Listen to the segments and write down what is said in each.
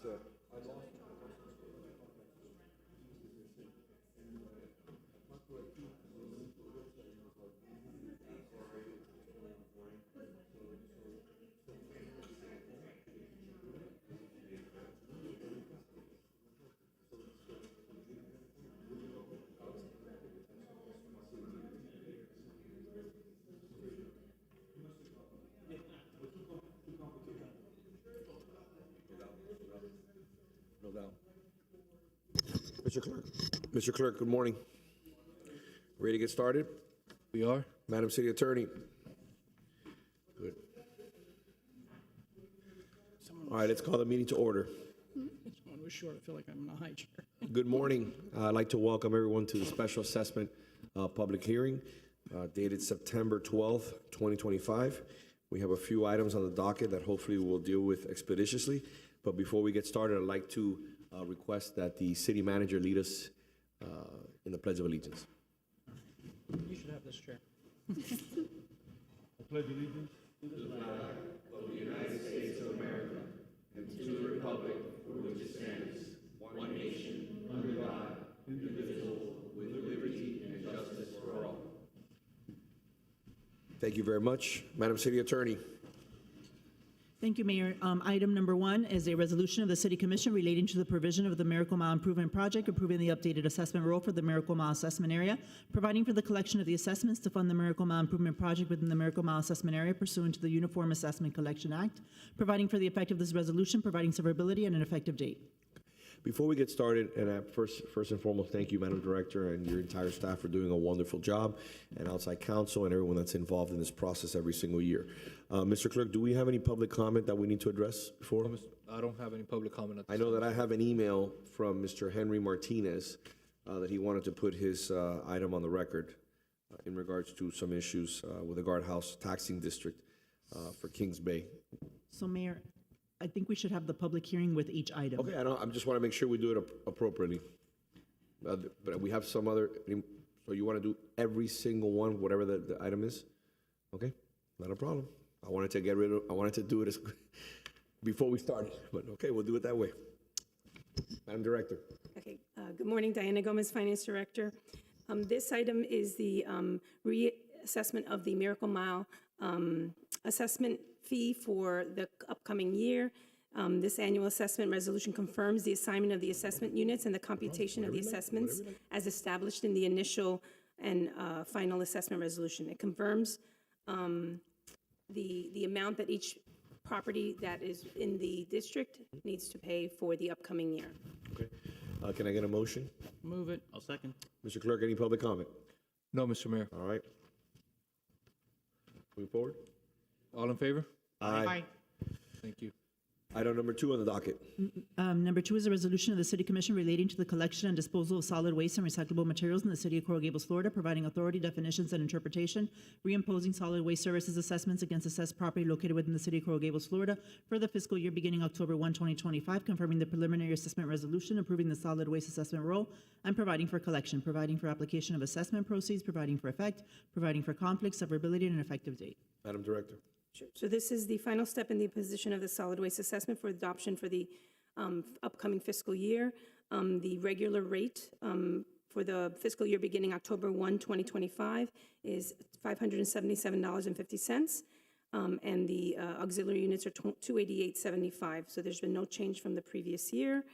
No doubt. Mr. Clerk, good morning. Ready to get started? We are. Madam City Attorney. Good. All right, let's call the meeting to order. Someone was short. I feel like I'm in a high chair. Good morning. I'd like to welcome everyone to the special assessment public hearing dated September 12th, 2025. We have a few items on the docket that hopefully we'll deal with expeditiously. But before we get started, I'd like to request that the city manager lead us in the Pledge of Allegiance. You should have this chair. I pledge allegiance to the flag of the United States of America and to the republic for which it stands, one nation, under God, indivisible, with liberty and justice for all. Thank you very much. Madam City Attorney. Thank you, Mayor. Item number 1 is a resolution of the City Commission relating to the provision of the Miracle Mile Improvement Project, approving the updated assessment roll for the Miracle Mile Assessment Area, providing for the collection of the assessments to fund the Miracle Mile Improvement Project within the Miracle Mile Assessment Area pursuant to the Uniform Assessment Collection Act, providing for the effect of this resolution, providing severability and an effective date. Before we get started, and first and foremost, thank you, Madam Director, and your entire staff for doing a wonderful job, and outside counsel and everyone that's involved in this process every single year. Mr. Clerk, do we have any public comment that we need to address before? I don't have any public comment. I know that I have an email from Mr. Henry Martinez that he wanted to put his item on the record in regards to some issues with the guardhouse taxing district for Kings Bay. So, Mayor, I think we should have the public hearing with each item. Okay, I just want to make sure we do it appropriately. But we have some other, so you want to do every single one, whatever the item is? Okay, not a problem. I wanted to do it before we started, but okay, we'll do it that way. Madam Director. Okay, good morning, Diana Gomez, Finance Director. This item is the reassessment of the Miracle Mile assessment fee for the upcoming year. This annual assessment resolution confirms the assignment of the assessment units and the computation of the assessments as established in the initial and final assessment resolution. It confirms the amount that each property that is in the district needs to pay for the upcoming year. Okay, can I get a motion? Move it. I'll second. Mr. Clerk, any public comment? No, Mr. Mayor. All right. Moving forward. All in favor? Aye. Thank you. Item number 2 on the docket. Number 2 is a resolution of the City Commission relating to the collection and disposal of solid waste and recyclable materials in the City of Coral Gables, Florida, providing authority, definitions, and interpretation, reimposing solid waste services assessments against assessed property located within the City of Coral Gables, Florida, for the fiscal year beginning October 1, 2025, confirming the preliminary assessment resolution, approving the solid waste assessment roll, and providing for collection, providing for application of assessment proceeds, providing for effect, providing for conflict, severability, and an effective date. Madam Director. Sure. So this is the final step in the imposition of the solid waste assessment for adoption for the upcoming fiscal year. The regular rate for the fiscal year beginning October 1, 2025 is $577.50. And the auxiliary units are $288.75. So there's been no change from the previous year.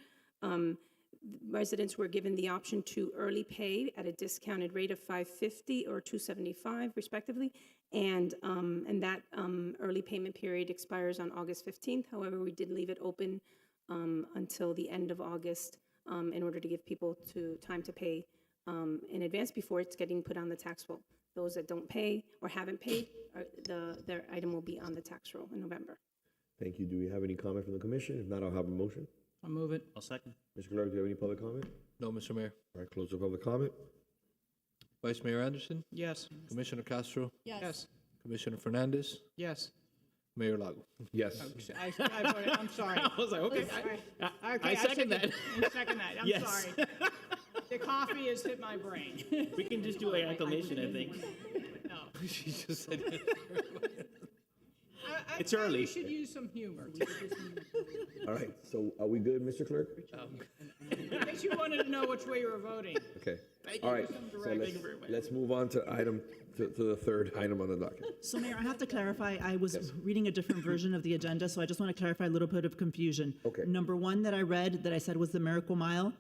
Residents were given the option to early pay at a discounted rate of $550 or $275, respectively, and that early payment period expires on August 15th. However, we did leave it open until the end of August in order to give people time to pay in advance before it's getting put on the tax roll. Those that don't pay or haven't paid, their item will be on the tax roll in November. Thank you. Do we have any comment from the commission? If not, I'll have a motion. I'll move it. I'll second. Mr. Clerk, do you have any public comment? No, Mr. Mayor. All right, close the public comment. Vice Mayor Anderson, Yes. Commissioner Castro, Yes. Commissioner Fernandez, Yes. Mayor Lago. Yes. I'm sorry. I was like, okay. I second that. I second that. I'm Yes. sorry. The coffee has hit my brain. We can just do an acclamation, I think. No. She just said It's thought early. You should use some humor. All right, so are we good, Mr. Clerk? In case you wanted to know which way you were voting. Okay. All right, so let's move on to the third item on the docket. So Mayor, I have to clarify, I was reading a different version of the agenda, so I just want to clarify a little bit of confusion. Okay. Number one that I read, that I said was the Miracle Mile,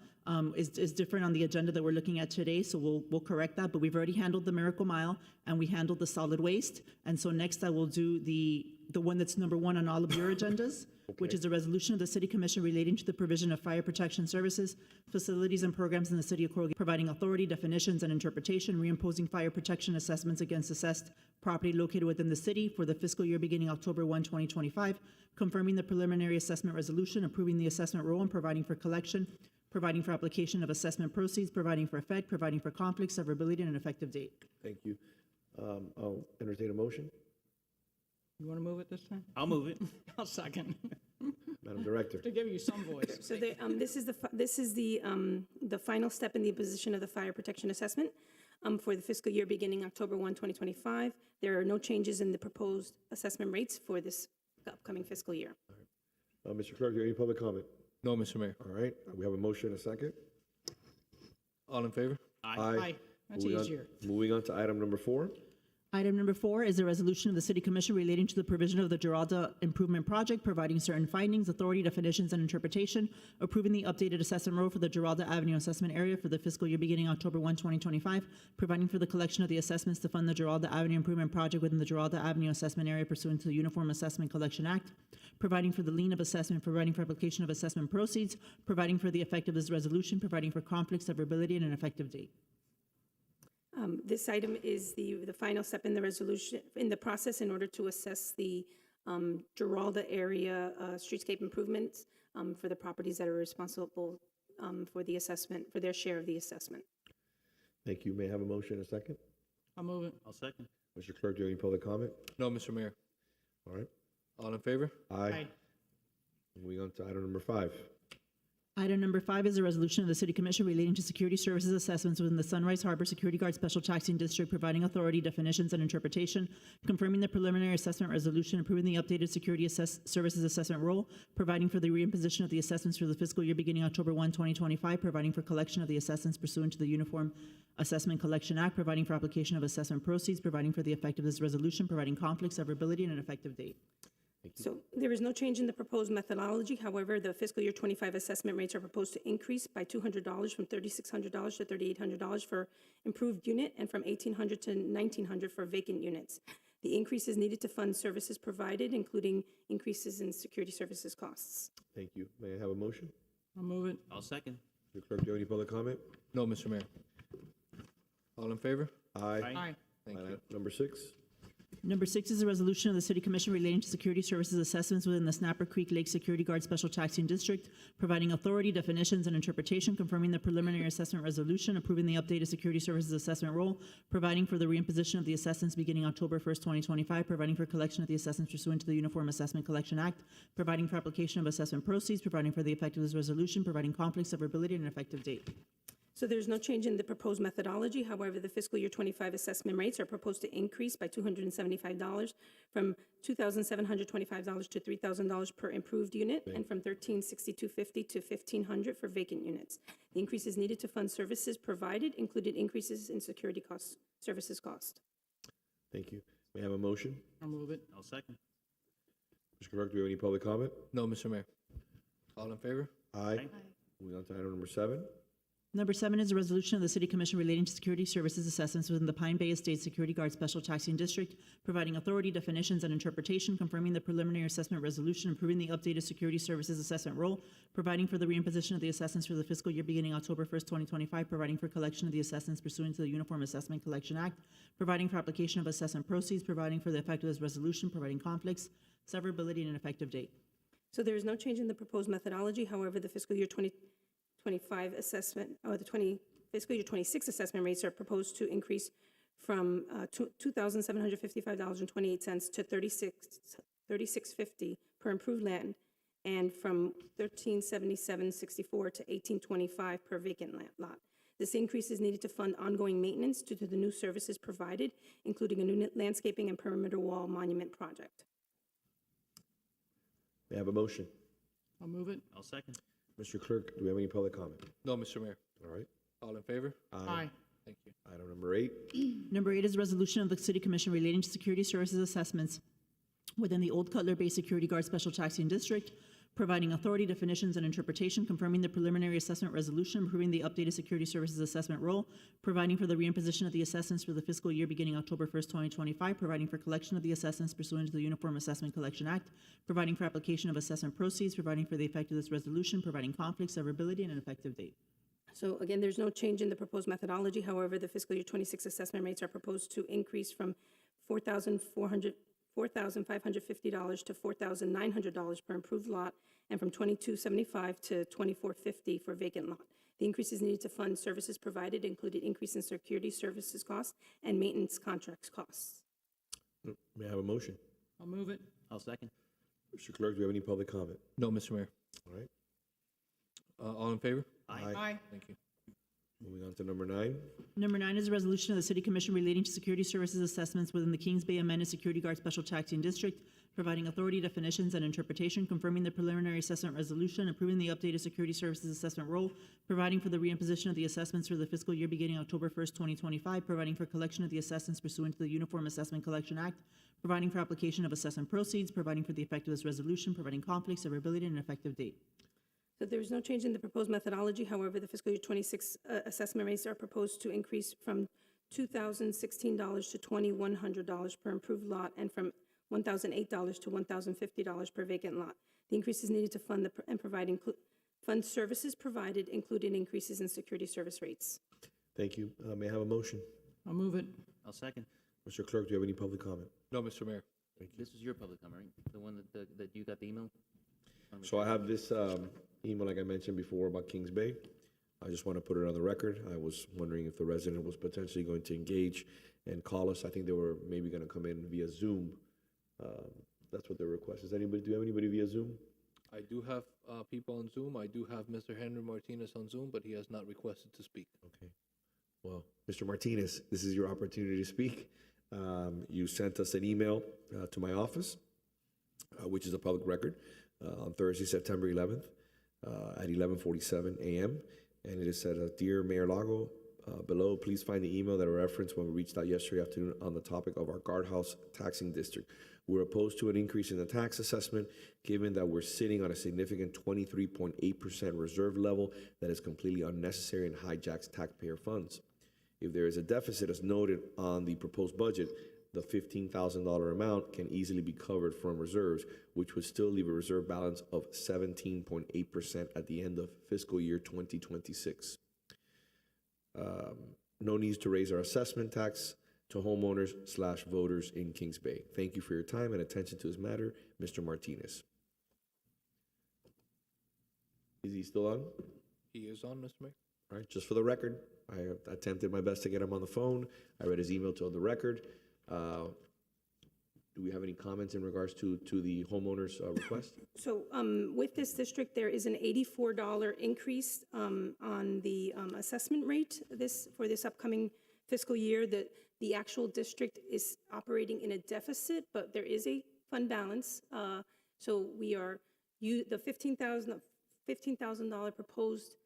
is different on the agenda that we're looking at today, so we'll correct that, but we've already handled the Miracle Mile, and we handled the solid waste, and so next I will do the one that's number one on all of your agendas, which is a resolution of the City Commission relating to the provision of fire protection services, facilities and programs in the City of Coral Gables, providing authority, definitions, and interpretation, reimposing fire protection assessments against assessed property located within the city for the fiscal year beginning October 1, 2025, confirming the preliminary assessment resolution, approving the assessment roll, and providing for collection, providing for application of assessment proceeds, providing for effect, providing for conflict, severability, and an effective date. Thank you. I'll entertain a motion. You want to move it this time? I'll move it. I'll second, Madam Director. to give you some voice. So this is the final step in the imposition of the fire protection assessment for the fiscal year beginning October 1, 2025. There are no changes in the proposed assessment rates for this upcoming fiscal year. Mr. Clerk, do you have any public comment? No, Mr. Mayor. All right, we have a motion, a second. All in favor? Aye. That's Moving on- easier. Moving on to item number 4. Item number 4 is a resolution of the City Commission relating to the provision of the Giralda Improvement Project, providing certain findings, authority, definitions, and interpretation, approving the updated assessment roll for the Giralda Avenue assessment area for the fiscal year beginning October 1, 2025, providing for the collection of the assessments to fund the Giralda Avenue Improvement Project within the Giralda Avenue assessment area pursuant to the Uniform Assessment Collection Act, providing for the lien of assessment, providing for application of assessment proceeds, providing for the effect of this resolution, providing for conflict, severability, and an effective date. This item is the final step in the resolution, in the process in order to assess the Giralda area streetscape improvements for the properties that are responsible for the assessment, for their share of the assessment. Thank you. May I have a motion, a second? I'll move it. I'll second. Mr. Clerk, do you have any public comment? No, Mr. Mayor. All right. All in favor? Aye. Moving on to item number 5. Item number 5 is a resolution of the City Commission relating to security services assessments within the Sunrise Harbor Security Guard Special Taxing District, providing authority, definitions, and interpretation, confirming the preliminary assessment resolution, approving the updated security services assessment roll, providing for the reimposition of the assessments for the fiscal year beginning October 1, 2025, providing for collection of the assessments pursuant to the Uniform Assessment Collection Act, providing for application of assessment proceeds, providing for the effect of this resolution, providing conflict, severability, and an effective date. So there is no change in the proposed methodology. However, the fiscal year 25 assessment rates are proposed to increase by $200 from $3,600 to $3,800 for improved unit and from $1,800 to $1,900 for vacant units. The increase is needed to fund services provided, including increases in security services costs. Thank you. May I have a motion? I'll move it. I'll second. Mr. Clerk, do you have any public comment? No, Mr. Mayor. All in favor? Aye. Aye. Thank you. Item number 6. Number 6 is a resolution of the City Commission relating to security services assessments within the Snapper Creek Lake Security Guard Special Taxing District, providing authority, definitions, and interpretation, confirming the preliminary assessment resolution, approving the updated security services assessment roll, providing for the reimposition of the assessments beginning October 1st, 2025, providing for collection of the assessments pursuant to the Uniform Assessment Collection Act, providing for application of assessment proceeds, providing for the effect of this resolution, providing conflict, severability, and an effective date. So there's no change in the proposed methodology. However, the fiscal year 25 assessment rates are proposed to increase by $275 from $2,725 to $3,000 per improved unit and from $1,362.50 to $1,500 for vacant units. The increase is needed to fund services provided, included increases in security costs, services cost. Thank you. May I have a motion? I'll move it. I'll second. Mr. Clerk, do you have any public comment? No, Mr. Mayor. All in favor? Aye. Moving on to item number 7. Number 7 is a resolution of the City Commission relating to security services assessments within the Pine Bay Estates Security Guard Special Taxing District, providing authority, definitions, and interpretation, confirming the preliminary assessment resolution, approving the updated security services assessment roll, providing for the reimposition of the assessments for the fiscal year beginning October 1st, 2025, providing for collection of the assessments pursuant to the Uniform Assessment Collection Act, providing for application of assessment proceeds, providing for the effect of this resolution, providing conflicts, severability, and an effective date. So there is no change in the proposed methodology. However, the fiscal year 2025 assessment, or the fiscal year 26 assessment rates are proposed to increase from $2,755.28 to $36.50 per improved land, and from $1377.64 to $1825 per vacant lot. This increase is needed to fund ongoing maintenance due to the new services provided, including a new landscaping and perimeter wall monument project. May I have a motion? I'll move it. I'll second. Mr. Clerk, do we have any public comment? No, Mr. Mayor. All right. All in favor? Aye. Thank you. Item number 8. Number 8 is a resolution of the City Commission relating to security services assessments within the Old Cutler Bay Security Guard Special Taxing District, providing authority, definitions, and interpretation, confirming the preliminary assessment resolution, approving the updated security services assessment role, providing for the reimposition of the assessments for the fiscal year beginning October 1st, 2025, providing for collection of the assessments pursuant to the Uniform Assessment Collection Act, providing for application of assessment proceeds, providing for the effect of this resolution, providing conflict, severability, and an effective date. So again, there's no change in the proposed methodology. However, the fiscal year 26 assessment rates are proposed to increase from $4,550 to $4,900 per improved lot, and from $2,275 to $2,450 for vacant lot. The increase is needed to fund services provided, including increase in security services costs and maintenance contracts costs. May I have a motion? I'll move it. I'll second. Mr. Clerk, do we have any public comment? No, Mr. Mayor. All right. All in favor? Aye. Thank you. Moving on to number 9. Number 9 is a resolution of the City Commission relating to security services assessments within the Kings Bay Amended Security Guard Special Taxing District, providing authority, definitions, and interpretation, confirming the preliminary assessment resolution, approving the updated security services assessment role, providing for the reimposition of the assessments for the fiscal year beginning October 1st, 2025, providing for collection of the assessments pursuant to the Uniform Assessment Collection Act, providing for application of assessment proceeds, providing for the effect of this resolution, providing conflict, severability, and an effective date. So there is no change in the proposed methodology. However, the fiscal year 26 assessment rates are proposed to increase from $2,016 to $2,100 per improved lot, and from $1,008 to $1,050 per vacant lot. The increase is needed to fund fund services provided, including increases in security service rates. Thank you. May I have a motion? I'll move it. I'll second. Mr. Clerk, do you have any public comment? No, Mr. Mayor. This was your public comment, right? The one that you got the email? So I have this email, like I mentioned before, about Kings Bay. I just want to put it on the record. I was wondering if the resident was potentially going to engage and call us. I think they were maybe going to come in via Zoom. That's what their request is. Do you have anybody via Zoom? I do have people on Zoom. I do have Mr. Henry Martinez on Zoom, but he has not requested to speak. Okay. Well, Mr. Martinez, this is your opportunity to speak. You sent us an email to my office, which is a public record, on Thursday, September 11th at 11:47 a.m. And it is said, Dear Mayor Lago, below, please find the email that I referenced when we reached out yesterday afternoon on the topic of our guardhouse taxing district. We're opposed to an increase in the tax assessment, given that we're sitting on a significant 23.8% reserve level that is completely unnecessary and hijacks taxpayer funds. If there is a deficit, as noted on the proposed budget, the $15,000 amount can easily be covered from reserves, which would still leave a reserve balance of 17.8% at the end of fiscal year 2026. No needs to raise our assessment tax to homeowners/voters in Kings Bay. Thank you for your time and attention to this matter, Mr. Martinez. Is he still on? He is on, Mr. Mayor. All right, just for the record, I attempted my best to get him on the phone. I read his email to the record. Do we have any comments in regards to the homeowner's request? So with this district, there is an $84 increase on the assessment rate for this upcoming fiscal year. The actual district is operating in a deficit, but there is a fund balance. So the $15,000 proposed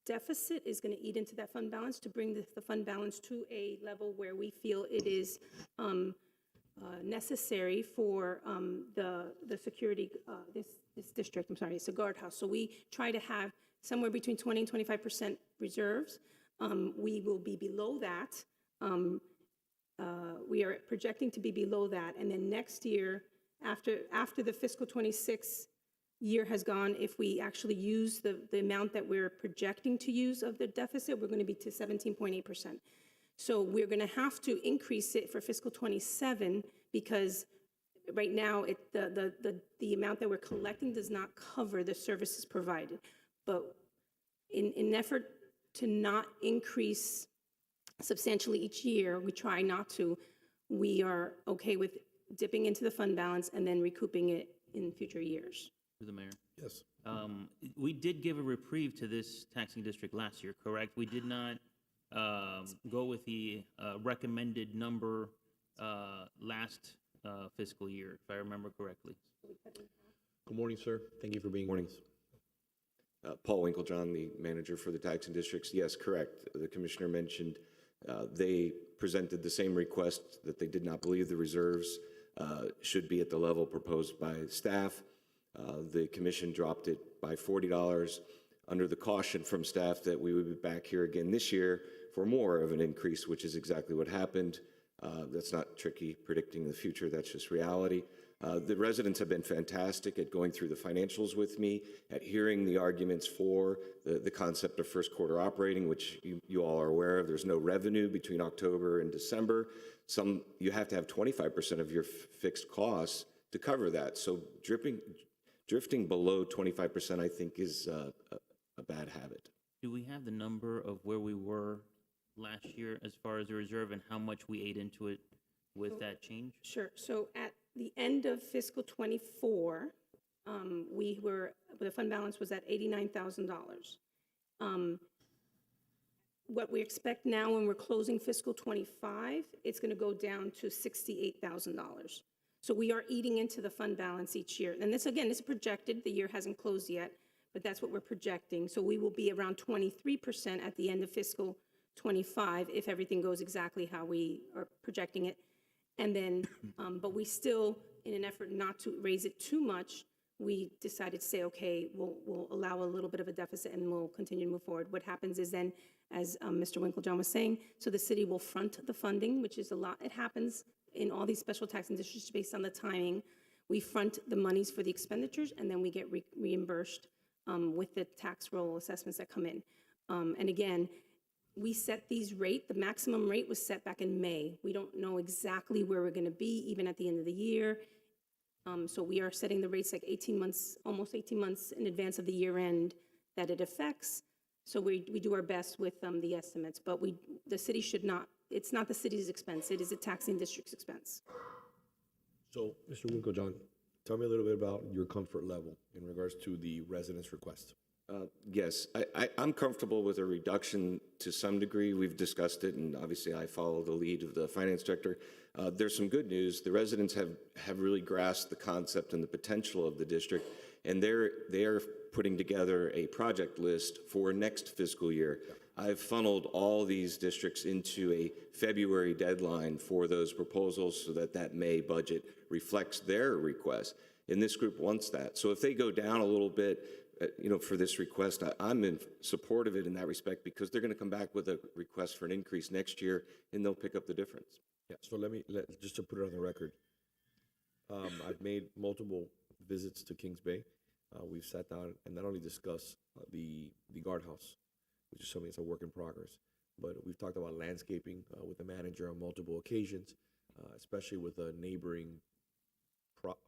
deficit is going to eat into that fund balance to bring the fund balance to a level where we feel it is necessary for the security, this district, I'm sorry, it's a guardhouse. So we try to have somewhere between 20 and 25% reserves. We will be below that. We are projecting to be below that. And then next year, after the fiscal 26 year has gone, if we actually use the amount that we're projecting to use of the deficit, we're going to be to 17.8%. So we're going to have to increase it for fiscal 27 because right now the amount that we're collecting does not cover the services provided. But in an effort to not increase substantially each year, we try not to. We are okay with dipping into the fund balance and then recouping it in future years. To the mayor. Yes. We did give a reprieve to this taxing district last year, correct? We did not go with the recommended number last fiscal year, if I remember correctly. Good morning, sir. Thank you for being Morning. with us. Paul Winklejohn, the manager for the taxing districts. Yes, correct. The commissioner mentioned they presented the same request, that they did not believe the reserves should be at the level proposed by staff. The commission dropped it by $40 under the caution from staff that we would be back here again this year for more of an increase, which is exactly what happened. That's not tricky predicting the future, that's just reality. The residents have been fantastic at going through the financials with me, at hearing the arguments for the concept of first quarter operating, which you all are aware of. There's no revenue between October and December. You have to have 25% of your fixed costs to cover that. So drifting below 25%, I think, is a bad habit. Do we have the number of where we were last year as far as the reserve and how much we ate into it with that change? Sure. So at the end of fiscal '24, the fund balance was at $89,000. What we expect now when we're closing fiscal '25, it's going to go down to $68,000. So we are eating into the fund balance each year. And this, again, is projected. The year hasn't closed yet, but that's what we're projecting. So we will be around 23% at the end of fiscal '25 if everything goes exactly how we are projecting it. And then, but we still, in an effort not to raise it too much, we decided to say, okay, we'll allow a little bit of a deficit and we'll continue to move forward. What happens is then, as Mr. Winklejohn was saying, so the city will front the funding, which is a lot. It happens in all these special taxing districts based on the timing. We front the monies for the expenditures and then we get reimbursed with the tax roll assessments that come in. And again, we set these the maximum rate was set back in May. We don't know exactly where we're going to be, even at the end of the year. So we are setting the rates like 18 months, almost 18 months in advance of the year end that it affects. So we do our best with the estimates, but the city should not, it's not the city's expense, it is a taxing district's expense. So, Mr. Winklejohn, tell me a little bit about your comfort level in regards to the residents' request. Yes, I'm comfortable with a reduction to some degree. We've discussed it, and obviously I follow the lead of the finance director. There's some good news. The residents have really grasped the concept and the potential of the district, and they are putting together a project list for next fiscal year. I've funneled all these districts into a February deadline for those proposals so that May budget reflects their request. And this group wants that. So if they go down a little bit, for this request, I'm in support of it in that respect because they're going to come back with a request for an increase next year and they'll pick up the difference. Yeah, so just to put it on the record, I've made multiple visits to Kings Bay. We've sat down and not only discussed the guardhouse, which is something that's a work in progress, but we've talked about landscaping with the manager on multiple occasions, especially with a neighboring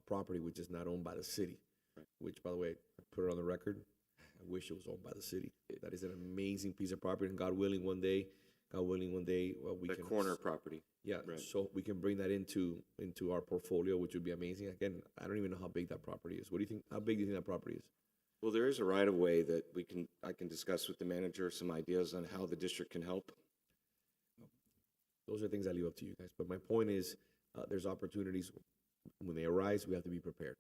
property which is not owned by the city. Right. Which, by the way, I put it on the record, I wish it was owned by the city. That is an amazing piece of property, and God willing, one day, we can corner property. Yeah, right. So we can bring that into our portfolio, which would be amazing. Again, I don't even know how big that property is. What do you think? How big do you think that property is? Well, there is a right of way that I can discuss with the manager some ideas on how the district can help. Those are things I leave up to you guys. But my point is, there's opportunities when they arise. We have to be prepared.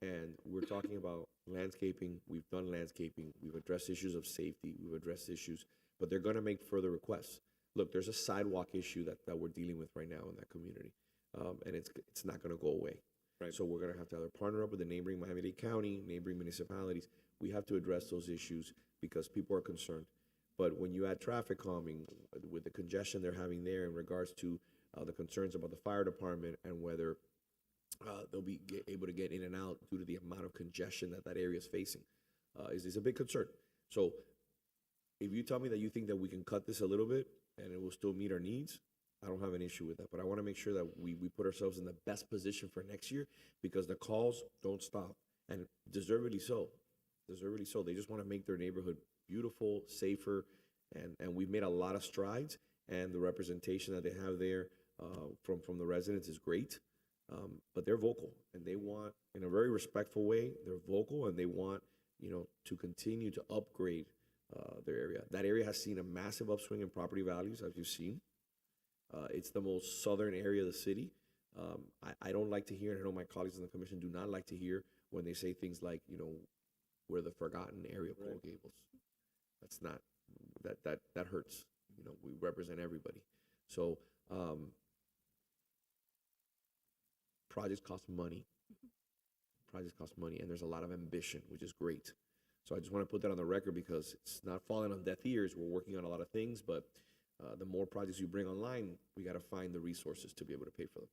And we're talking about landscaping. We've done landscaping. We've addressed issues of safety. We've addressed issues, but they're going to make further requests. Look, there's a sidewalk issue that we're dealing with right now in that community, and it's not going to go away. Right. So we're going to have to either partner up with the neighboring Miami-Dade County, neighboring municipalities. We have to address those issues because people are concerned. But when you add traffic calming with the congestion they're having there in regards to the concerns about the fire department and whether they'll be able to get in and out due to the amount of congestion that area is facing, is a big concern. So if you tell me that you think that we can cut this a little bit and it will still meet our needs, I don't have an issue with that. But I want to make sure that we put ourselves in the best position for next year because the calls don't stop, and deservedly so. Deservedly so. They just want to make their neighborhood beautiful, safer, and we've made a lot of strides, and the representation that they have there from the residents is great. But they're vocal, and they want, in a very respectful way, they're vocal, and they want, to continue to upgrade their area. That area has seen a massive upswing in property values, as you've seen. It's the most southern area of the city. I don't like to hear, and I know my colleagues in the commission do not like to hear when they say things like, we're the forgotten area of Coral Gables. That's not, that hurts. We represent everybody. So, projects cost money. Projects cost money, and there's a lot of ambition, which is great. So I just want to put that on the record because it's not falling on deaf ears. We're working on a lot of things, but the more projects you bring online, we got to find the resources to be able to pay for them.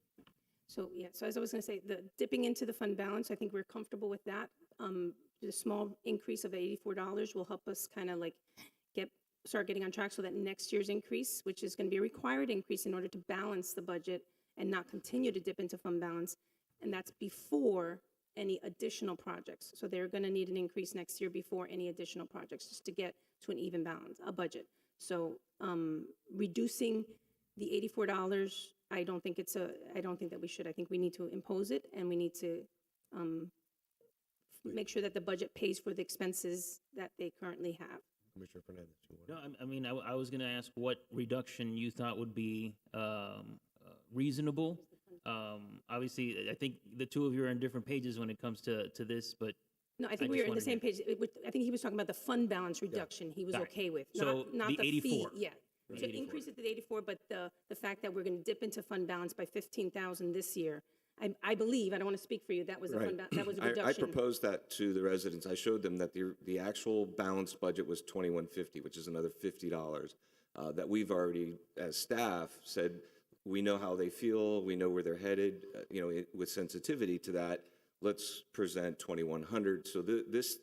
So, yeah, so as I was going to say, the dipping into the fund balance, I think we're comfortable with that. The small increase of $84 will help us kind of like start getting on track so that next year's increase, which is going to be a required increase in order to balance the budget and not continue to dip into fund balance, and that's before any additional projects. So they're going to need an increase next year before any additional projects, just to get to an even balance, a budget. So reducing the $84, I don't think that we should. I think we need to impose it, and we need to make sure that the budget pays for the expenses that they currently have. Commissioner Fernandez, you want No, I mean, I was going to ask what reduction you thought would be reasonable. Obviously, I think the two of you are on different pages when it comes to this, but No, I think I we just were on the wanted same to- page. I think he was talking about the fund balance reduction he was Got it. okay with, So not the the fee. 84. Yeah, The to 84. increase it to the 84, but the fact that we're going to dip into fund balance by 15,000 this year, I believe, I don't want to speak for you, that was a Right. that was a I reduction. proposed that to the residents. I showed them that the actual balanced budget was $21.50, which is another $50 that we've already, as staff, said we know how they feel, we know where they're headed. With sensitivity to that, let's present 2,100. So this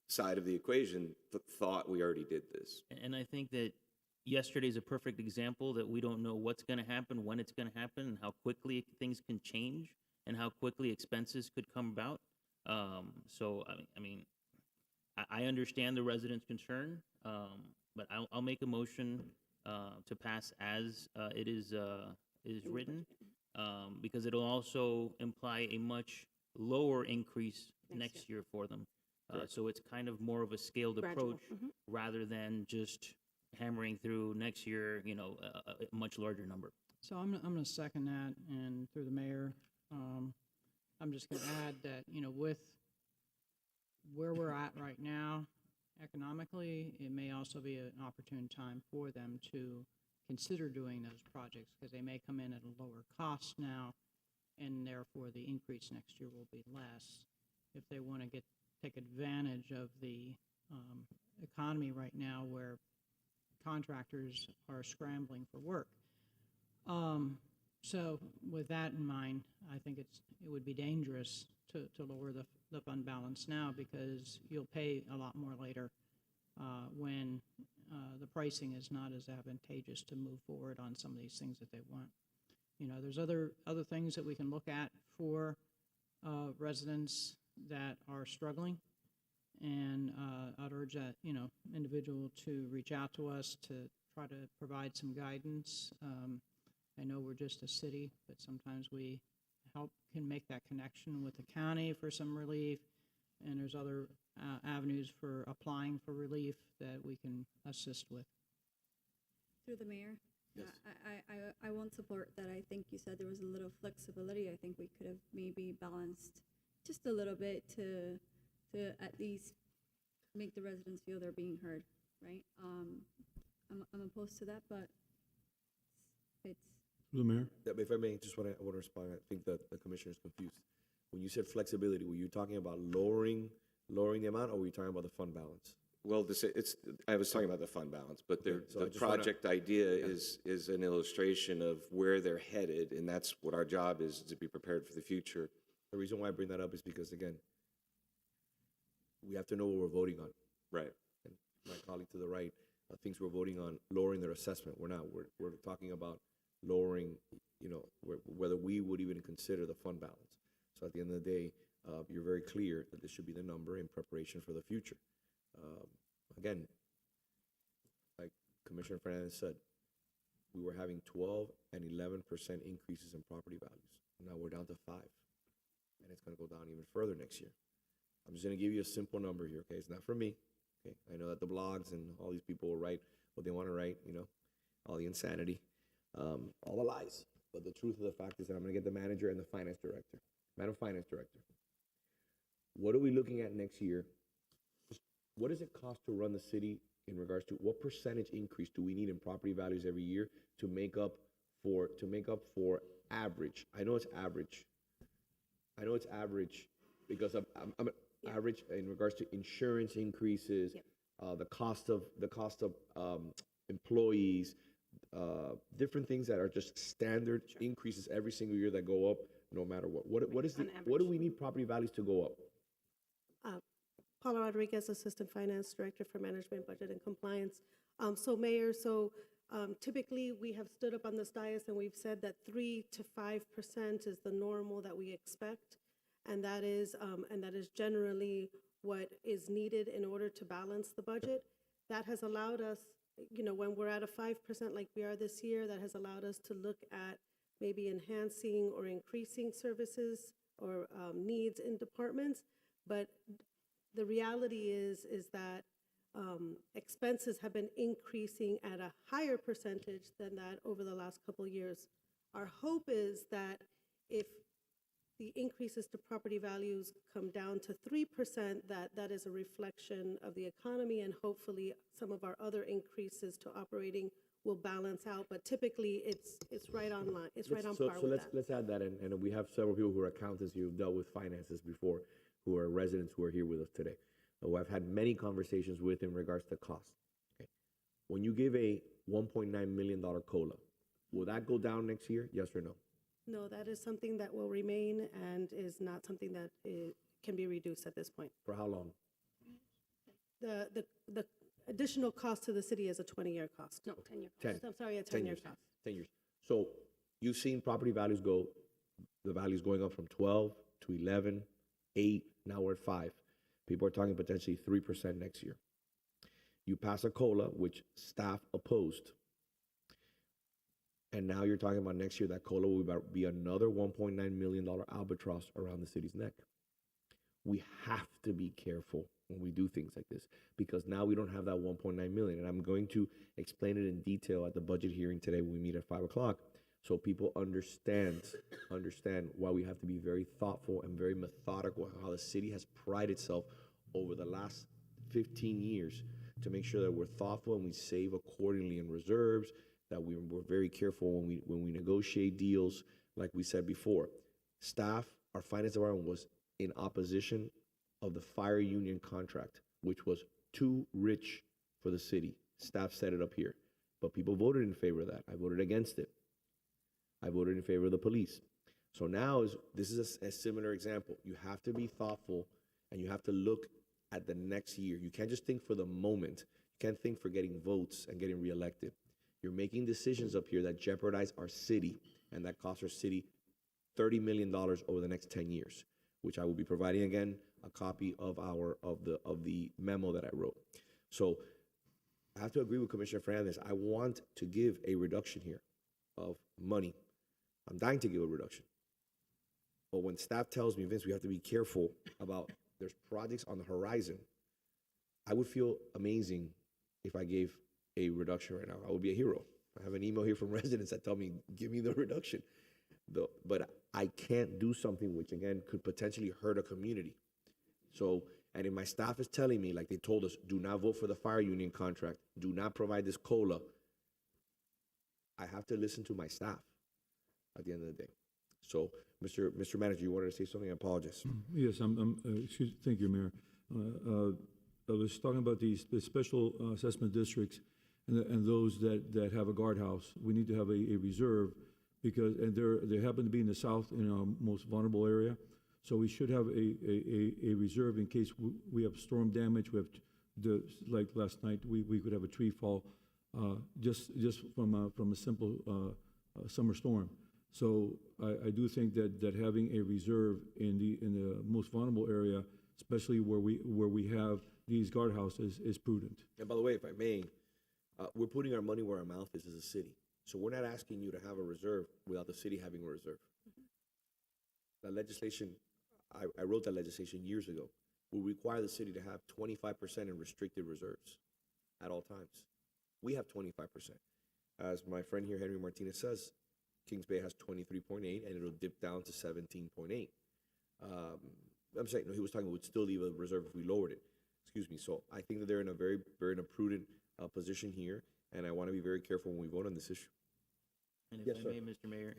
side of the equation thought we already did this. And I think that yesterday's a perfect example that we don't know what's going to happen, when it's going to happen, and how quickly things can change, and how quickly expenses could come about. So, I mean, I understand the residents' concern, but I'll make a motion to pass as it is written, because it'll also imply a much lower increase next year for them. So it's kind of more of a scaled Gradual, approach rather than just hammering through next year, a much larger number. So I'm going to second that, and through the mayor, I'm just going to add that, with where we're at right now, economically, it may also be an opportune time for them to consider doing those projects, because they may come in at a lower cost now, and therefore the increase next year will be less. If they want to take advantage of the economy right now, where contractors are scrambling for work. So with that in mind, I think it would be dangerous to lower the fund balance now, because you'll pay a lot more later when the pricing is not as advantageous to move forward on some of these things that they want. There's other things that we can look at for residents that are struggling, and I'd urge that individual to reach out to us to try to provide some guidance. I know we're just a city, but sometimes we can make that connection with the county for some relief, and there's other avenues for applying for relief that we can assist with. Through the mayor? Yes. I won't support that. I think you said there was a little flexibility. I think we could have maybe balanced just a little bit to at least make the residents feel they're being heard, right? I'm opposed to that, but it's. Through the mayor? Yeah, but if I may, I want to respond. I think that the commissioner is confused. When you said flexibility, were you talking about lowering the amount, or were you talking about the fund balance? Well, I was talking about the fund balance, but Okay, so I the just wanna- project idea is an illustration of where they're headed, and that's what our job is, to be prepared for the future. The reason why I bring that up is because, again, we have to know what we're voting on. Right. And my colleague to the right thinks we're voting on lowering their assessment. We're not. We're talking about lowering, whether we would even consider the fund balance. So at the end of the day, you're very clear that this should be the number in preparation for the future. Again, like Commissioner Fernandez said, we were having 12 and 11% increases in property values. Now we're down to 5, and it's going to go down even further next year. I'm just going to give you a simple number here, okay? It's not from me, okay? I know that the blogs and all these people will write what they want to write, all the insanity, all the lies. But the truth of the fact is that I'm going to get the manager and the finance director. Madam Finance Director, What are we looking at next year? What does it cost to run the city in regards to what percentage increase do we need in property values every year to make up for average? I know it's average. I know it's average because I'm average in regards to insurance increases, the cost of employees, different things that are just standard increases every single year that go up no matter what. What do we need property values to go up? Paula Rodriguez, Assistant Finance Director for Management, Budget, and Compliance. Mayor, typically we have stood up on this dais and we've said that 3 to 5% is the normal that we expect, and that is generally what is needed in order to balance the budget. That has allowed us, when we're at a 5% like we are this year, that has allowed us to look at maybe enhancing or increasing services or needs in departments, but the reality is that expenses have been increasing at a higher percentage than that over the last couple of years. Our hope is that if the increases to property values come down to 3%, that is a reflection of the economy, and hopefully some of our other increases to operating will balance out. But typically, it's right on line. It's right on par with that. Let's add that in, and we have several people who are accountants who've dealt with finances before, who are residents who are here with us today, who I've had many conversations with in regards to cost. Okay. When you give a $1.9 million COLA, will that go down next year? Yes or no? No, that is something that will remain and is not something that can be reduced at this point. For how long? The additional cost to the city is a 20-year cost. No, 10-year. 10. I'm sorry, a 10 10-year years. cost. 10 years. So you've seen property values go, the values going up from 12 to 11, 8, now we're at 5. People are talking potentially 3% next year. You pass a COLA, which staff opposed. And now you're talking about next year that COLA will be another $1.9 million albatross around the city's neck. We have to be careful when we do things like this, because now we don't have that 1.9 million. And I'm going to explain it in detail at the budget hearing today when we meet at 5 o'clock, so people understand why we have to be very thoughtful and very methodical, how the city has prided itself over the last 15 years to make sure that we're thoughtful and we save accordingly in reserves, that we're very careful when we negotiate deals. Like we said before, staff, our finance department was in opposition of the fire union contract, which was too rich for the city. Staff set it up here, but people voted in favor of that. I voted against it. I voted in favor of the police. So now this is a similar example. You have to be thoughtful and you have to look at the next year. You can't just think for the moment. You can't think for getting votes and getting reelected. You're making decisions up here that jeopardize our city and that cost our city $30 million over the next 10 years, which I will be providing again a copy of the memo that I wrote. So I have to agree with Commissioner Fernandez. I want to give a reduction here of money. I'm dying to give a reduction. But when staff tells me, Vince, we have to be careful about there's projects on the horizon, I would feel amazing if I gave a reduction right now. I would be a hero. I have an email here from residents that tell me, give me the reduction. But I can't do something which, again, could potentially hurt a community. So, and if my staff is telling me, like they told us, do not vote for the fire union contract, do not provide this COLA, I have to listen to my staff at the end of the day. So, Mr. Manager, you wanted to say something? I apologize. Yes, thank you, Mayor. I was talking about the special assessment districts and those that have a guardhouse. We need to have a reserve because, and they happen to be in the south, in our most vulnerable area. So we should have a reserve in case we have storm damage. We have like last night, we could have a tree fall just from a simple summer storm. So I do think that having a reserve in the most vulnerable area, especially where we have these guardhouses, is prudent. And by the way, if I may, we're putting our money where our mouth is as a city. So we're not asking you to have a reserve without the city having a reserve. That legislation, I wrote that legislation years ago, will require the city to have 25% in restricted reserves at all times. We have 25%. As my friend here, Henry Martinez, says, Kings Bay has 23.8, and it'll dip down to 17.8. I'm saying, no, he was talking, would still leave a reserve if we lowered it. Excuse me. So I think that they're in a very in a prudent position here, and I want to be very careful when we vote on this issue. And Yes, if sir. I may, Mr. Mayor,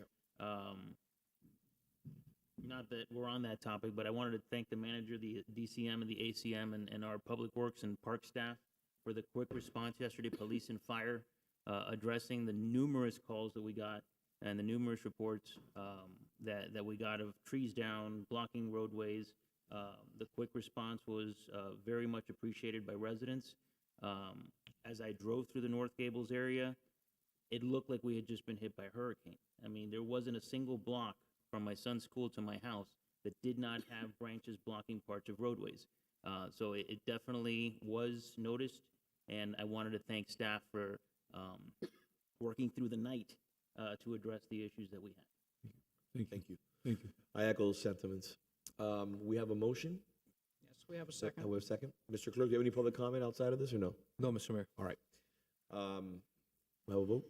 not that we're on that topic, but I wanted to thank the manager, the DCM and the ACM and our Public Works and Park staff for the quick response yesterday, police and fire, addressing the numerous calls that we got and the numerous reports that we got of trees down, blocking roadways. The quick response was very much appreciated by residents. As I drove through the North Gables area, it looked like we had just been hit by a hurricane. I mean, there wasn't a single block from my son's school to my house that did not have branches blocking parts of roadways. So it definitely was noticed, and I wanted to thank staff for working through the night to address the issues that we had. Thank you. Thank you. I echo those sentiments. We have a motion. Yes, we have a second. We have a second. Mr. Clerk, do you have any public comment outside of this or no? No, Mr. Mayor. All right. We have a vote?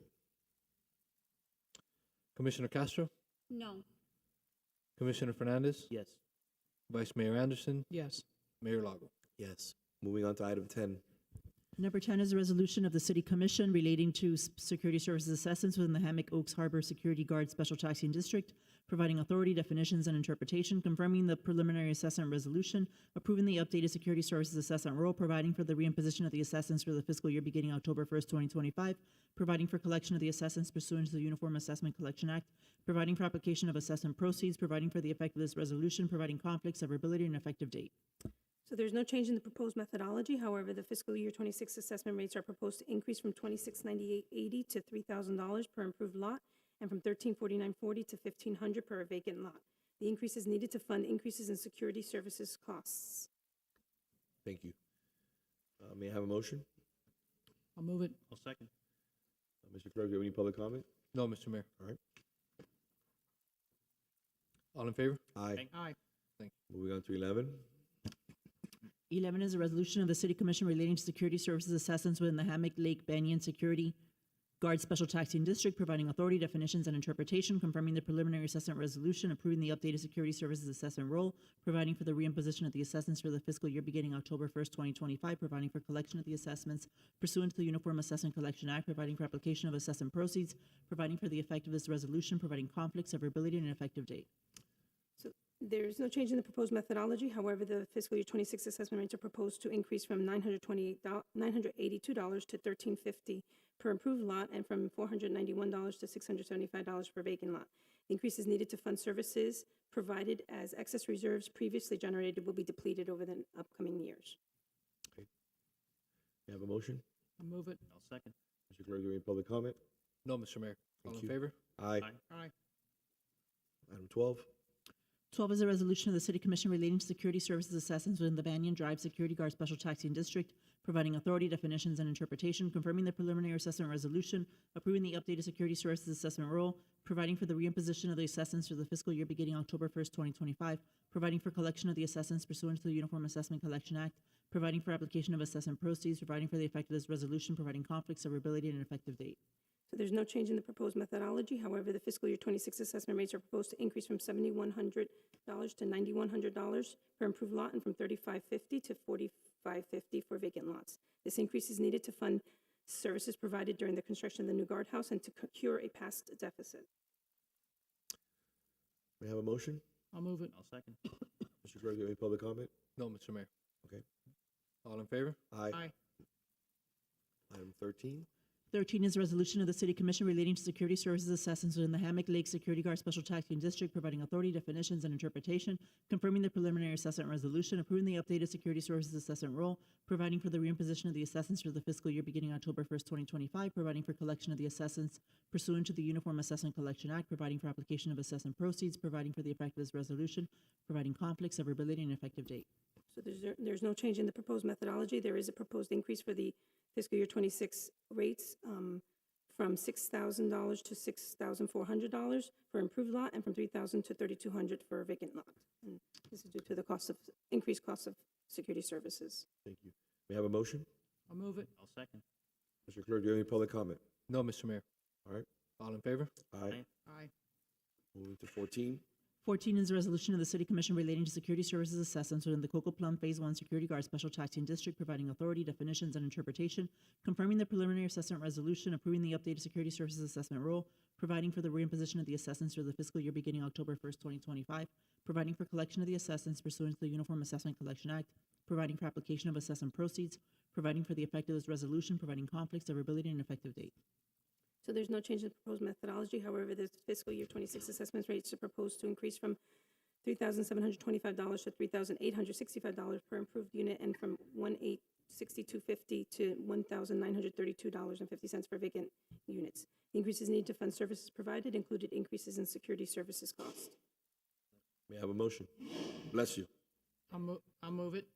Commissioner Castro, No. Commissioner Fernandez, Yes. Vice Mayor Anderson, Yes. Mayor Lago. Yes. Moving on to item 10. Number 10 is a resolution of the City Commission relating to security services assessments within the Hammock Oaks Harbor Security Guard Special Taxing District, providing authority, definitions, and interpretation, confirming the preliminary assessment resolution, approving the updated security services assessment rule, providing for the reimposition of the assessments for the fiscal year beginning October 1st, 2025, providing for collection of the assessments pursuant to the Uniform Assessment Collection Act, providing for application of assessment proceeds, providing for the effect of this resolution, providing conflicts, severability, and effective date. So there's no change in the proposed methodology. However, the fiscal year 26 assessment rates are proposed to increase from $2698.80 to $3,000 per improved lot, and from $1349.40 to $1,500 per vacant lot. The increase is needed to fund increases in security services costs. Thank you. May I have a motion? I'll move it. I'll second. Mr. Clerk, do you have any public comment? No, Mr. Mayor. All right. All in favor? Aye. Aye. Moving on to 11. 11 is a resolution of the City Commission relating to security services assessments within the Hammock Lake Banyan Security Guard Special Taxing District, providing authority, definitions, and interpretation, confirming the preliminary assessment resolution, approving the updated security services assessment role, providing for the reimposition of the assessments for the fiscal year beginning October 1st, 2025, providing for collection of the assessments pursuant to the Uniform Assessment Collection Act, providing for application of assessment proceeds, providing for the effect of this resolution, providing conflicts, severability, and effective date. So there's no change in the proposed methodology. However, the fiscal year 26 assessment rates are proposed to increase from $982 to $1,350 per improved lot, and from $491 to $675 per vacant lot. The increase is needed to fund services provided as excess reserves previously generated will be depleted over the upcoming years. May I have a motion? I'll move it. I'll second. Mr. Clerk, do you have any public comment? No, Mr. Mayor. All Thank in you. favor? Aye. Aye. Item 12. 12 is a resolution of the City Commission relating to security services assessments within the Banyan Drive Security Guard Special Taxing District, providing authority, definitions, and interpretation, confirming the preliminary assessment resolution, approving the updated security services assessment role, providing for the reimposition of the assessments for the fiscal year beginning October 1st, 2025, providing for collection of the assessments pursuant to the Uniform Assessment Collection Act, providing for application of assessment proceeds, providing for the effect of this resolution, providing conflicts, severability, and an effective date. So there's no change in the proposed methodology. However, the fiscal year 26 assessment rates are proposed to increase from $7,100 to $9,100 per improved lot, and from $3,550 to $4,550 for vacant lots. This increase is needed to fund services provided during the construction of the new guardhouse and to cure a past deficit. May I have a motion? I'll move it. I'll second. Mr. Clerk, do you have any public comment? No, Mr. Mayor. Okay. All in favor? Aye. Aye. Item 13. 13 is a resolution of the City Commission relating to security services assessments within the Hammock Lake Security Guard Special Taxing District, providing authority, definitions, and interpretation, confirming the preliminary assessment resolution, approving the updated security services assessment role, providing for the reimposition of the assessments for the fiscal year beginning October 1st, 2025, providing for collection of the assessments pursuant to the Uniform Assessment Collection Act, providing for application of assessment proceeds, providing for the effect of this resolution, providing conflicts, severability, and effective date. So there's no change in the proposed methodology. There is a proposed increase for the fiscal year 26 rates from $6,000 to $6,400 for improved lot, and from $3,000 to $3,200 for a vacant lot. And this is due to the increased cost of security services. Thank you. May I have a motion? I'll move it. I'll second. Mr. Clerk, do you have any public comment? No, Mr. Mayor. All right. All in favor? Aye. Aye. Moving to 14. 14 is a resolution of the City Commission relating to security services assessments within the Coco Plum Phase 1 Security Guard Special Taxing District, providing authority, definitions, and interpretation, confirming the preliminary assessment resolution, approving the updated security services assessment rule, providing for the reimposition of the assessments for the fiscal year beginning October 1st, 2025, providing for collection of the assessments pursuant to the Uniform Assessment Collection Act, providing for application of assessment proceeds, providing for the effect of this resolution, providing conflicts, severability, and effective date. So there's no change in the proposed methodology. However, the fiscal year 26 assessment rates are proposed to increase from $3,725 to $3,865 per improved unit, and from $1,862.50 to $1,932.50 for vacant units. The increases needed to fund services provided included increases in security services costs. May I have a motion? Bless you. I'll move it.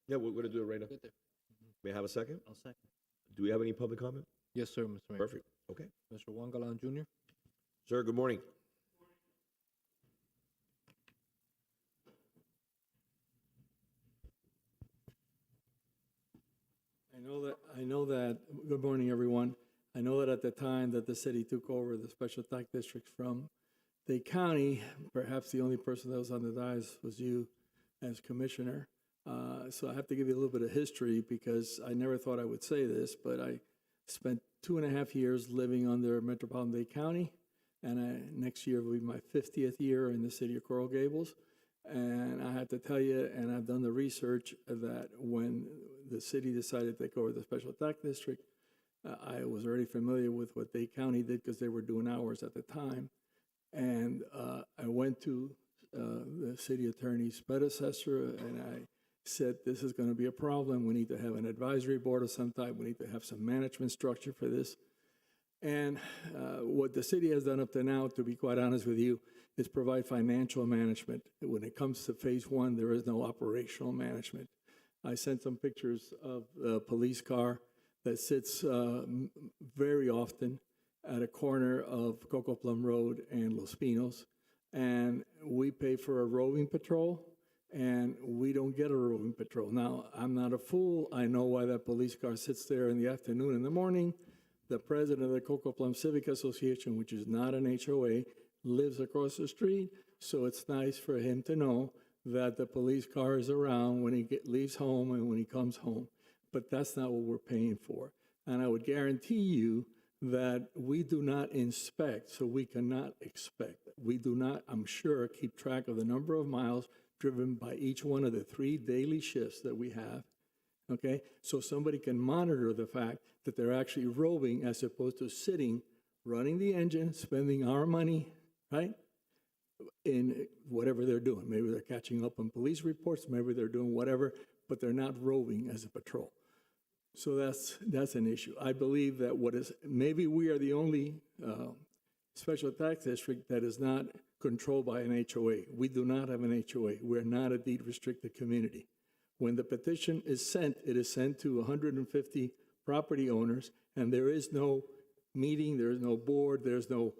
Yeah, we're going to do it right now. Good there. May I have a second? I'll second. Do we have any public comment? Yes, sir, Mr. Mayor. Perfect. Okay. Mr. Juan Galan Jr. Sir, good morning. Good morning, everyone. I know that at the time that the city took over the special tax districts from the county, perhaps the only person that was on the dais was you as commissioner. So I have to give you a little bit of history because I never thought I would say this, but I spent 2.5 years living under Metropolitan-Dade County, and next year will be my 50th year in the city of Coral Gables. And I have to tell you, and I've done the research, that when the city decided to take over the special tax district, I was already familiar with what Dade County did because they were doing hours at the time. And I went to the city attorney's predecessor and I said, this is going to be a problem. We need to have an advisory board of some type. We need to have some management structure for this. And what the city has done up to now, to be quite honest with you, is provide financial management. When it comes to phase one, there is no operational management. I sent some pictures of a police car that sits very often at a corner of Coco Plum Road and Los Pinos. And we pay for a roving patrol, and we don't get a roving patrol. Now, I'm not a fool. I know why that police car sits there in the afternoon and the morning. The president of the Coco Plum Civic Association, which is not an HOA, lives across the street, so it's nice for him to know that the police car is around when he leaves home and when he comes home. But that's not what we're paying for. And I would guarantee you that we do not inspect, so we cannot expect. We do not, I'm sure, keep track of the number of miles driven by each one of the 3 daily shifts that we have, okay? So somebody can monitor the fact that they're actually roving as opposed to sitting, running the engine, spending our money, right, in whatever they're doing. Maybe they're catching up on police reports, maybe they're doing whatever, but they're not roving as a patrol. So that's an issue. I believe that maybe we are the only special tax district that is not controlled by an HOA. We do not have an HOA. We're not a deed-restricted community. When the petition is sent, it is sent to 150 property owners, and there is no meeting, there is no board, there's no,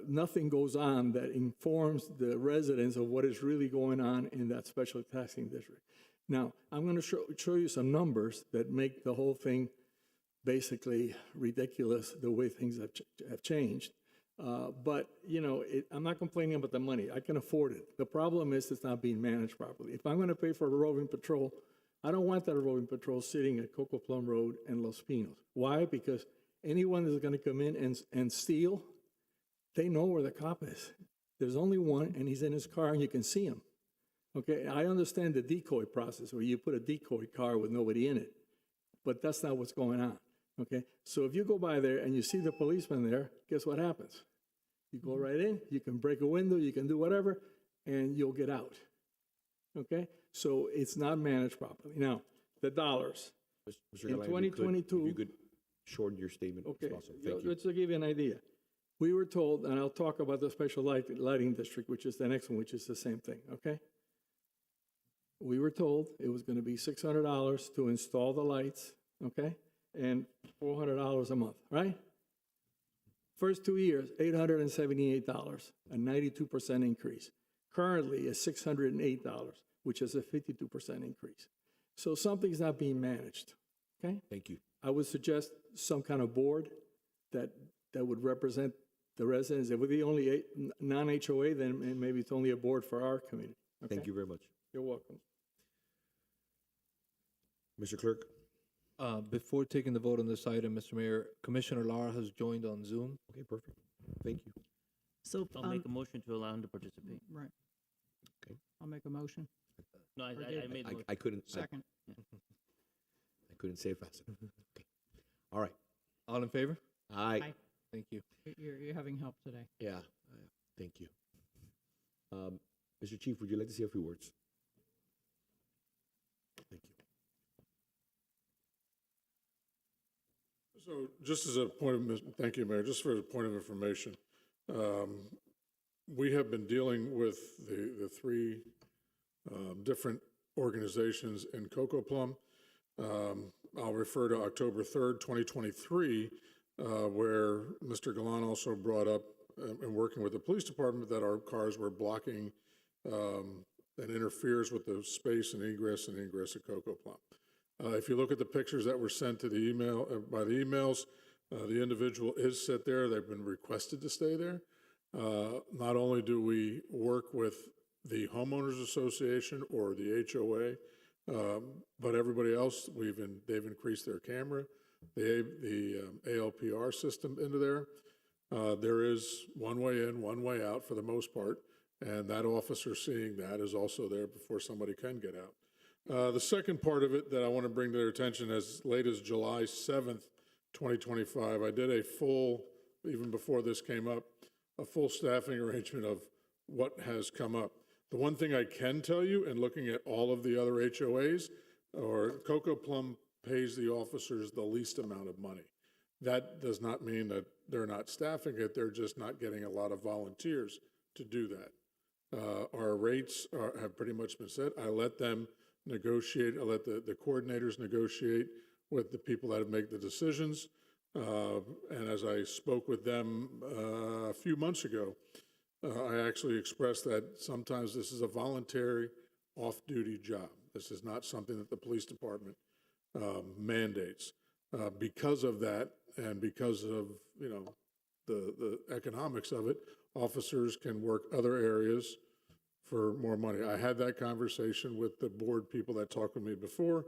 nothing goes on that informs the residents of what is really going on in that special taxing district. Now, I'm going to show you some numbers that make the whole thing basically ridiculous, the way things have changed. But, you know, I'm not complaining about the money. I can afford it. The problem is it's not being managed properly. If I'm going to pay for a roving patrol, I don't want that roving patrol sitting at Coco Plum Road and Los Pinos. Why? Because anyone that's going to come in and steal, they know where the cop is. There's only one, and he's in his car, and you can see him. Okay, I understand the decoy process where you put a decoy car with nobody in it, but that's not what's going on. Okay, so if you go by there and you see the policeman there, guess what happens? You go right in, you can break a window, you can do whatever, and you'll get out. Okay, so it's not managed properly. Now, the dollars. Mr. In Galán, 2022, if you could shorten your statement. okay, It's awesome. Thank you. let's give you an idea. We were told, and I'll talk about the special lighting district, which is the next one, which is the same thing, okay? We were told it was going to be $600 to install the lights, okay? And $400 a month, right? First 2 years, $878, a 92% increase. Currently, it's $608, which is a 52% increase. So something's not being managed, okay? Thank you. I would suggest some kind of board that would represent the residents. If we're the only non-HOA, then maybe it's only a board for our committee. Thank Okay? you very much. You're welcome. Mr. Clerk? Before taking the vote on this item, Mr. Mayor, Commissioner Lara has joined on Zoom. Okay, perfect. Thank you. So, I'll make a motion to allow him to participate. Right. Okay. I'll make a motion. No, I made the motion. I couldn't, Second. I couldn't say it fast enough. Okay. All right. All in favor? Aye. Aye. Thank you. You're having help today. Yeah, thank you. Mr. Chief, would you like to say a few words? Thank you. So just as a point of, thank you, Mayor, just for a point of information, we have been dealing with the three different organizations in Coco Plum. I'll refer to October 3rd, 2023, where Mr. Galan also brought up, in working with the police department, that our cars were blocking and interferes with the space and ingress at Coco Plum. If you look at the pictures that were sent to the email, by the emails, the individual is set there. They've been requested to stay there. Not only do we work with the homeowners association or the HOA, but everybody else, they've increased their camera, the ALPR system into there. There is one way in, one way out for the most part, and that officer seeing that is also there before somebody can get out. The second part of it that I want to bring to their attention, as late as July 7th, 2025, I did a full, even before this came up, a full staffing arrangement of what has come up. The one thing I can tell you, and looking at all of the other HOAs, or Coco Plum pays the officers the least amount of money. That does not mean that they're not staffing it, they're just not getting a lot of volunteers to do that. Our rates have pretty much been set. I let them negotiate, I let the coordinators negotiate with the people that have made the decisions. And as I spoke with them a few months ago, I actually expressed that sometimes this is a voluntary off-duty job. This is not something that the police department mandates. Because of that, and because of, you know, the economics of it, officers can work other areas for more money. I had that conversation with the board people that talked with me before.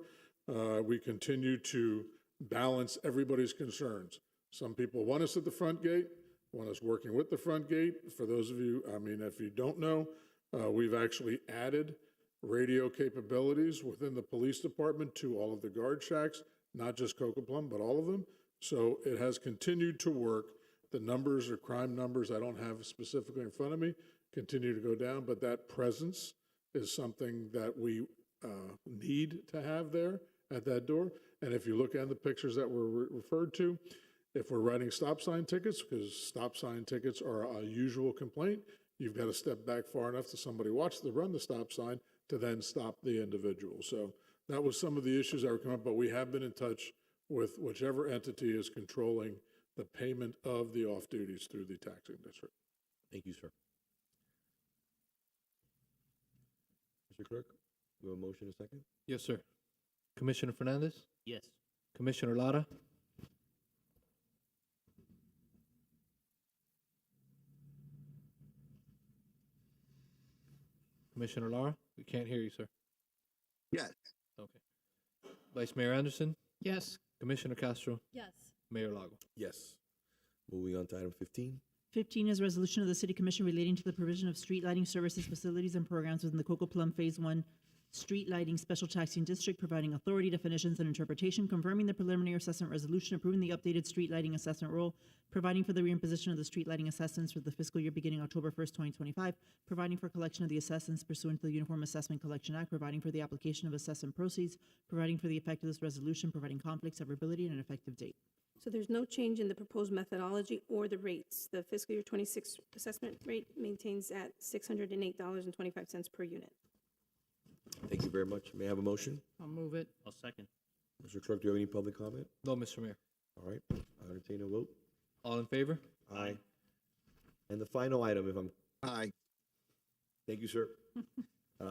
We continue to balance everybody's concerns. Some people want us at the front gate, want us working with the front gate. For those of you, I mean, if you don't know, we've actually added radio capabilities within the police department to all of the guard shacks, not just Coco Plum, but all of them. So it has continued to work. The numbers or crime numbers, I don't have specifically in front of me, continue to go down, but that presence is something that we need to have there at that door. And if you look at the pictures that were referred to, if we're writing stop sign tickets, because stop sign tickets are a usual complaint, you've got to step back far enough to somebody run the stop sign to then stop the individual. So that was some of the issues that were coming up, but we have been in touch with whichever entity is controlling the payment of the off-duties through the taxing district. Thank you, sir. Mr. Clerk, we have a motion, a second? Yes, sir. Commissioner Fernandez? Yes. Commissioner Lara? Commissioner Lara? We can't hear you, sir. Yes. Okay. Vice Mayor Anderson? Yes. Commissioner Castro? Yes. Mayor Lago? Yes. Moving on to item 15. 15 is a resolution of the City Commission relating to the provision of street lighting services, facilities, and programs within the Coco Plum Phase 1 Street Lighting Special Taxing District, providing authority, definitions, and interpretation, confirming the preliminary assessment resolution, approving the updated street lighting assessment role, providing for the reimposition of the street lighting assessments for the fiscal year beginning October 1st, 2025, providing for collection of the assessments pursuant to the Uniform Assessment Collection Act, providing for the application of assessment proceeds, providing for the effect of this resolution, providing conflict, severability, and an effective date. So there's no change in the proposed methodology or the rates. The fiscal year 26 assessment rate maintains at $608.25 per unit. Thank you very much. May I have a motion? I'll move it. I'll second. Mr. Clerk, do you have any public comment? No, Mr. Mayor. All right, I'll entertain a vote. All in favor? Aye. And the final item, if I'm, Aye. thank you, sir.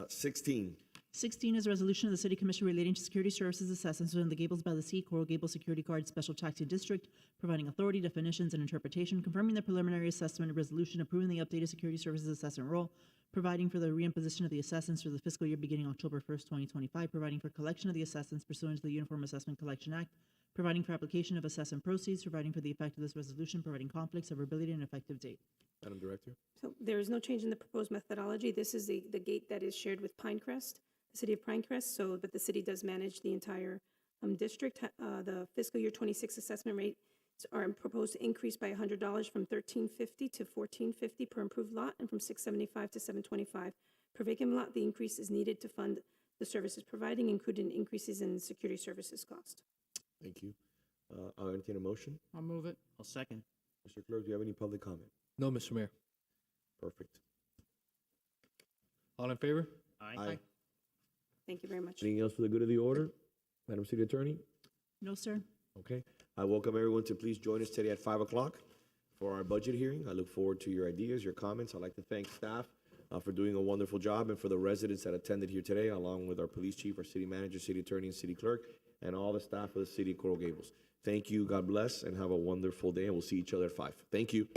16. 16 is a resolution of the City Commission relating to security services assessments within the Gables by the Sea, Coral Gables Security Guard Special Taxing District, providing authority, definitions, and interpretation, confirming the preliminary assessment and resolution, approving the updated security services assessment role, providing for the reimposition of the assessments for the fiscal year beginning October 1st, 2025, providing for collection of the assessments pursuant to the Uniform Assessment Collection Act, providing for application of assessment proceeds, providing for the effect of this resolution, providing conflicts, severability, and effective date. Madam Director? So there is no change in the proposed methodology. This is the gate that is shared with Pinecrest, the city of Pinecrest, but the city does manage the entire district. The fiscal year 26 assessment rates are proposed to increase by $100 from $13.50 to $14.50 per improved lot and from $6.75 to $7.25 per vacant lot. The increase is needed to fund the services providing, including increases in security services cost. Thank you. I'll entertain a motion. I'll move it. I'll second. Mr. Clerk, do you have any public comment? No, Mr. Mayor. Perfect. All in favor? Aye. Thank you very much. Anything else for the good of the order? Madam City Attorney? No, sir. Okay. I welcome everyone to please join us today at 5 o'clock for our budget hearing. I look forward to your ideas, your comments. I'd like to thank staff for doing a wonderful job and for the residents that attended here today, along with our police chief, our city manager, city attorney, and city clerk, and all the staff of the city of Coral Gables. Thank you. God bless, and have a wonderful day, and we'll see each other at 5. Thank you.